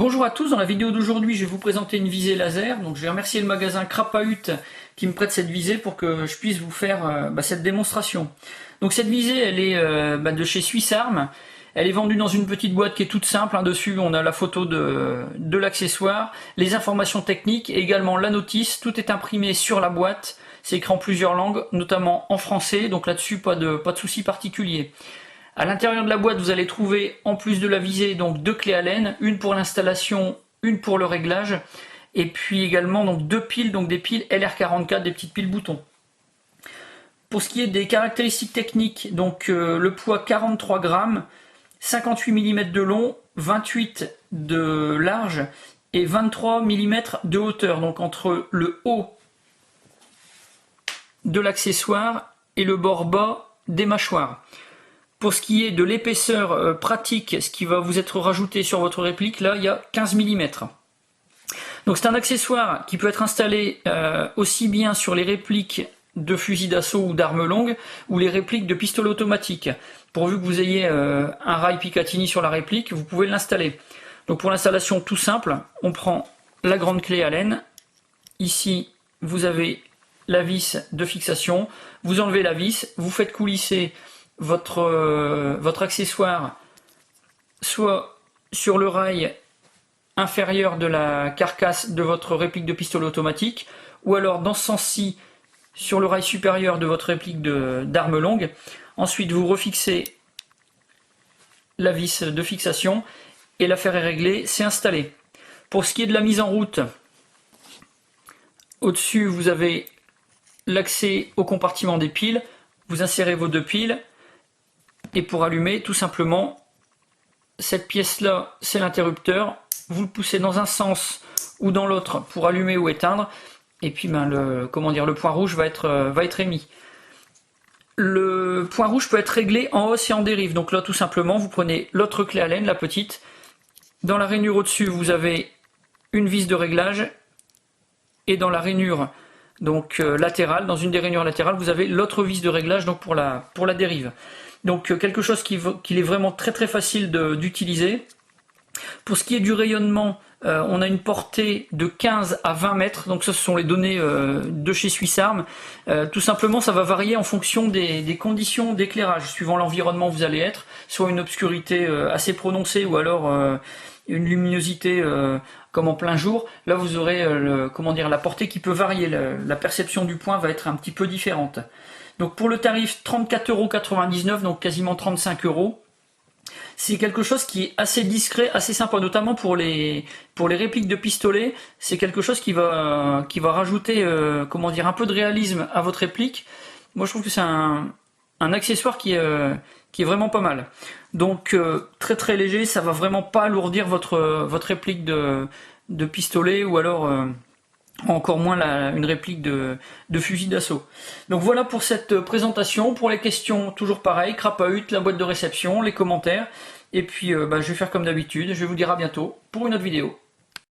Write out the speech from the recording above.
Bonjour à tous, dans la vidéo d'aujourd'hui je vais vous présenter une visée laser. Donc je vais remercier le magasin Crapahut qui me prête cette visée pour que je puisse vous faire cette démonstration. Donc cette visée elle est de chez Swiss Arm. Elle est vendue dans une petite boîte qui est toute simple. Dessus on a la photo de l'accessoire, les informations techniques et également la notice. Tout est imprimé sur la boîte. C'est écrit en plusieurs langues, notamment en français. Donc là-dessus pas de souci particulier. À l'intérieur de la boîte, vous allez trouver, en plus de la visée, donc deux clés Allen, une pour l'installation, une pour le réglage, et puis également donc deux piles, donc des piles LR44, des petites piles boutons. Pour ce qui est des caractéristiques techniques, donc le poids 43 grammes, 58 mm de long, 28 de large et 23 mm de hauteur, donc entre le haut de l'accessoire et le bord bas des mâchoires. Pour ce qui est de l'épaisseur pratique, ce qui va vous être rajouté sur votre réplique, là il y a 15 mm. Donc c'est un accessoire qui peut être installé aussi bien sur les répliques de fusils d'assaut ou d'armes longues ou les répliques de pistolet automatique. Pourvu que vous ayez un rail Picatinny sur la réplique, vous pouvez l'installer. Donc pour l'installation tout simple, on prend la grande clé Allen. Ici vous avez la vis de fixation, vous enlevez la vis, vous faites coulisser votre accessoire soit sur le rail inférieur de la carcasse de votre réplique de pistolet automatique, ou alors dans ce sens-ci sur le rail supérieur de votre réplique d'arme longue. Ensuite vous refixez la vis de fixation et l'affaire est réglée, c'est installé. Pour ce qui est de la mise en route, au-dessus vous avez l'accès au compartiment des piles, vous insérez vos deux piles. Et pour allumer, tout simplement, cette pièce-là, c'est l'interrupteur. Vous le poussez dans un sens ou dans l'autre pour allumer ou éteindre. Et puis, le point rouge va être émis. Le point rouge peut être réglé en hausse et en dérive. Donc là, tout simplement, vous prenez l'autre clé Allen, la petite. Dans la rainure au-dessus, vous avez une vis de réglage. Et dans la rainure latérale, dans une des rainures latérales, vous avez l'autre vis de réglage donc pour la dérive. Donc quelque chose qu'il est vraiment très très facile d'utiliser. Pour ce qui est du rayonnement, on a une portée de 15 à 20 mètres, donc ça ce sont les données de chez Swiss Arm. Tout simplement ça va varier en fonction des conditions d'éclairage, suivant l'environnement où vous allez être, soit une obscurité assez prononcée ou alors une luminosité comme en plein jour. Là vous aurez la portée qui peut varier, la perception du point va être un petit peu différente. Donc pour le tarif 34,99 €, donc quasiment 35 €, c'est quelque chose qui est assez discret, assez sympa, notamment pour les répliques de pistolet. C'est quelque chose qui va rajouter un peu de réalisme à votre réplique. Moi je trouve que c'est un accessoire qui est vraiment pas mal. Donc très très léger, ça va vraiment pas alourdir votre réplique de pistolet ou alors encore moins une réplique de fusil d'assaut. Donc voilà pour cette présentation. Pour les questions, toujours pareil, Crapahut, la boîte de réception, les commentaires. Et puis je vais faire comme d'habitude, je vais vous dire à bientôt pour une autre vidéo.